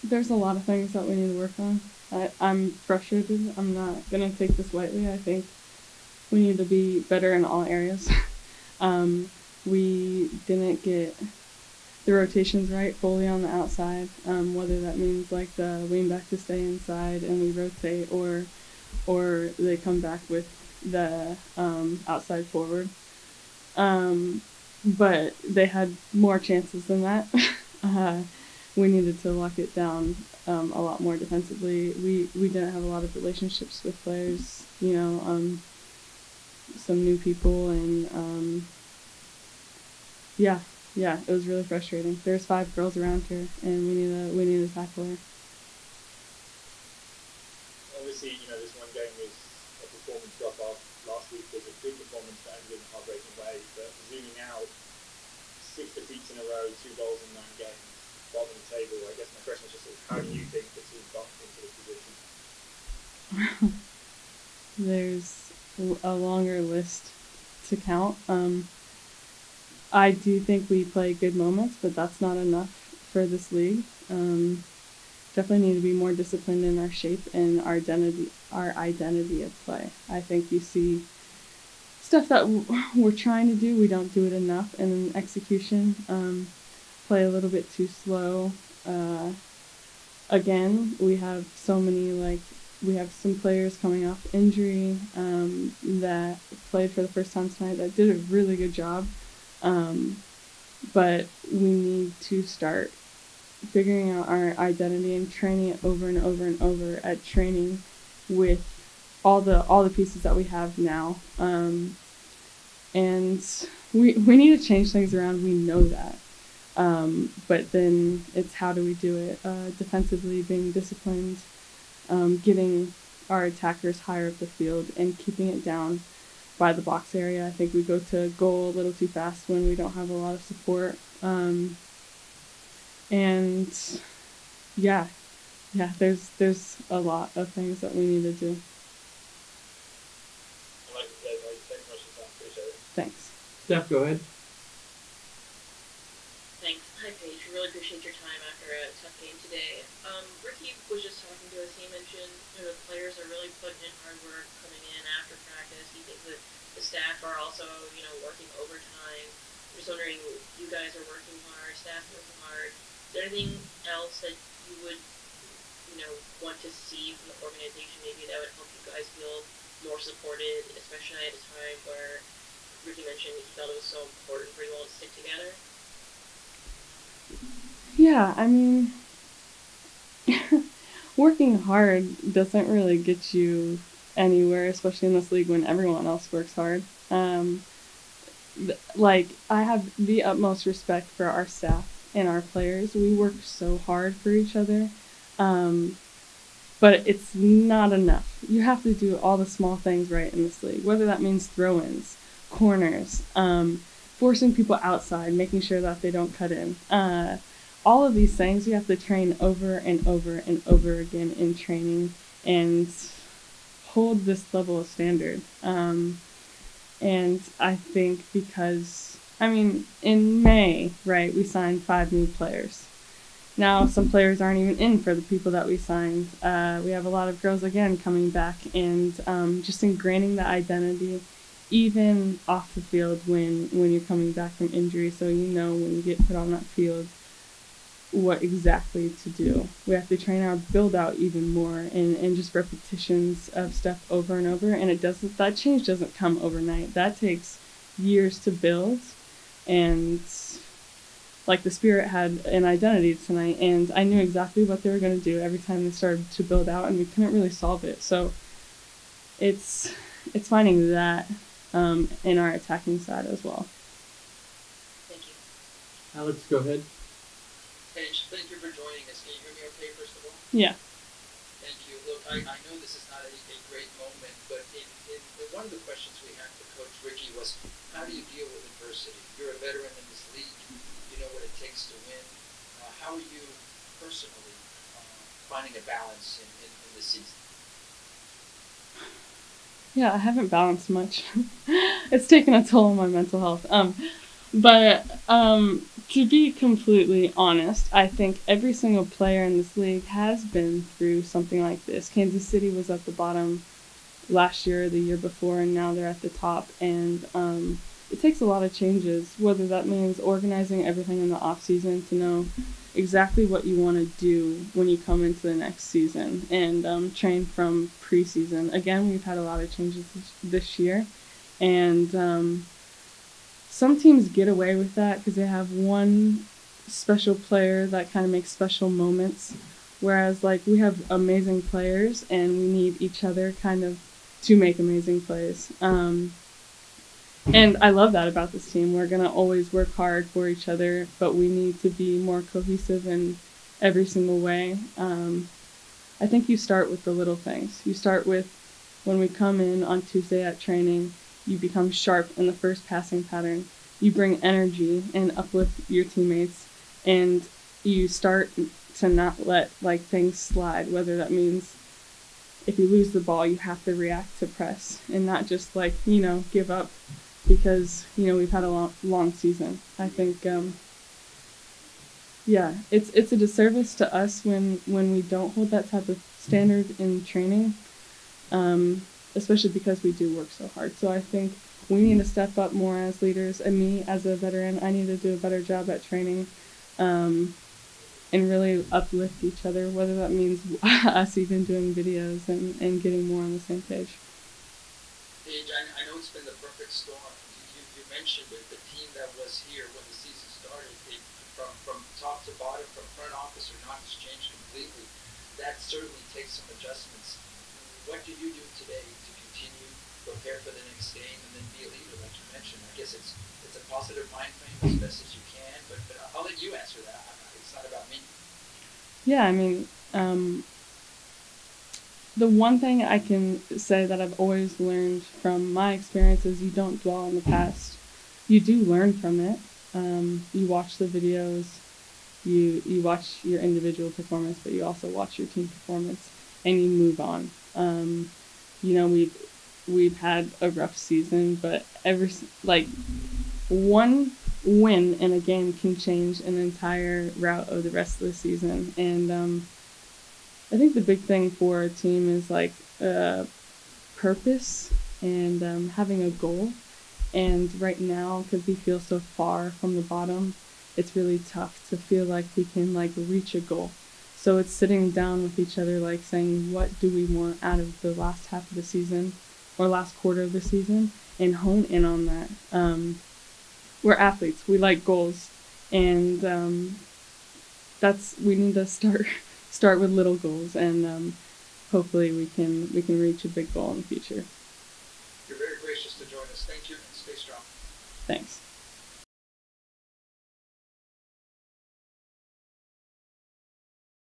There's a lot of things that we need to work on. I'm frustrated. I'm not going to take this lightly. I think we need to be better in all areas. We didn't get the rotations right fully on the outside, whether that means like the wing back to stay inside and we rotate, or they come back with the outside forward. But they had more chances than that. We needed to lock it down a lot more defensively. We didn't have a lot of relationships with players, some new people, and yeah, it was really frustrating. There's 5 girls around here, and we need to tackle her. Obviously, this one game was a performance drop off. Last week was a good performance that ended in a heartbreaking way. But zooming out, 6 defeats in a row, 2 goals in 9 games, bottom of the table. I guess my question is just how do you think the team got into this position? There's a longer list to count. I do think we play good moments, but that's not enough for this league. Definitely need to be more disciplined in our shape and our identity of play. I think you see stuff that we're trying to do, we don't do it enough, and then execution, play a little bit too slow. Again, we have we have some players coming off injury that played for the first time tonight that did a really good job. But we need to start figuring out our identity and training it over and over and over at training with all the pieces that we have now. And we need to change things around. We know that. But then it's how do we do it? Defensively, being disciplined, getting our attackers higher up the field and keeping it down by the box area. I think we go to goal a little too fast when we don't have a lot of support. And yeah, there's a lot of things that we need to do. Thanks. Steph, go ahead. Thanks. Hi, Paige. Really appreciate your time after a tough game today. Ricky was just talking to us. He mentioned the players are really putting in hard work coming in after practice. He thinks that the staff are also, working overtime. I'm just wondering, you guys are working hard, staff working hard. Is there anything else that you would, want to see from the organization maybe that would help you guys feel more supported, especially at a time where Ricky mentioned he felt it was so important for you all to stick together? Yeah, I mean, working hard doesn't really get you anywhere, especially in this league when everyone else works hard. I have the utmost respect for our staff and our players. We work so hard for each other, but it's not enough. You have to do all the small things right in this league, whether that means throw-ins, corners, forcing people outside, making sure that they don't cut in. All of these things you have to train over and over and over again in training and hold this level of standard. And I think because, in May, right, we signed 5 new players. Now some players aren't even in for the people that we signed. We have a lot of girls, again, coming back and just ingraining the identity even off the field when you're coming back from injury, so when you get put on that field what exactly to do. We have to train our build out even more and just repetitions of stuff over and over, and that change doesn't come overnight. That takes years to build, and like the Spirit had an identity tonight, and I knew exactly what they were going to do every time they started to build out, and we couldn't really solve it. So it's finding that in our attacking side as well. Thank you. Alex, go ahead. Paige, thank you for joining us. Can you hear me okay, first of all? Yeah. Thank you. Look, I know this is not a great moment, but in one of the questions we had for Coach Ricky was, how do you deal with adversity? You're a veteran in this league. You know what it takes to win. How are you personally finding a balance in this season? Yeah, I haven't balanced much. It's taken a toll on my mental health. But to be completely honest, I think every single player in this league has been through something like this. Kansas City was at the bottom last year or the year before, and now they're at the top. And it takes a lot of changes, whether that means organizing everything in the off season to know exactly what you want to do when you come into the next season, and train from preseason. Again, we've had a lot of changes this year, and some teams get away with that because they have one special player that kind of makes special moments, whereas like we have amazing players and we need each other kind of to make amazing plays. And I love that about this team. We're going to always work hard for each other, but we need to be more cohesive in every single way. I think you start with the little things. You start with when we come in on Tuesday at training, you become sharp in the first passing pattern. You bring energy and uplift your teammates, and you start to not let like things slide, whether that means if you lose the ball, you have to react to press and not just like, give up because, we've had a long season. I think, it's a disservice to us when we don't hold that type of standard in training, especially because we do work so hard. So I think we need to step up more as leaders, and me as a veteran, I need to do a better job at training, and really uplift each other, whether that means us even doing videos and getting more on the same page. Paige, I know it's been the perfect storm. You mentioned it, the team that was here when the season started, from top to bottom, from front office or not, has changed completely. That certainly takes some adjustments. What do you do today to continue, prepare for the next game, and then be a leader, like you mentioned? I guess it's a positive mind frame as best as you can, but I'll let you answer that. It's not about me. Yeah, I mean, the one thing I can say that I've always learned from my experience is you don't dwell on the past. You do learn from it. You watch the videos, you watch your individual performance, but you also watch your team performance, and you move on. We've had a rough season, but one win in a game can change an entire route of the rest of the season. And I think the big thing for a team is like purpose and having a goal. And right now, because we feel so far from the bottom, it's really tough to feel like we can like reach a goal. So it's sitting down with each other, like saying, what do we want out of the last half of the season or last quarter of the season, and hone in on that. We're athletes. We like goals, and we need to start with little goals, and hopefully we can reach a big goal in the future. You're very gracious to join us. Thank you, and stay strong. Thanks.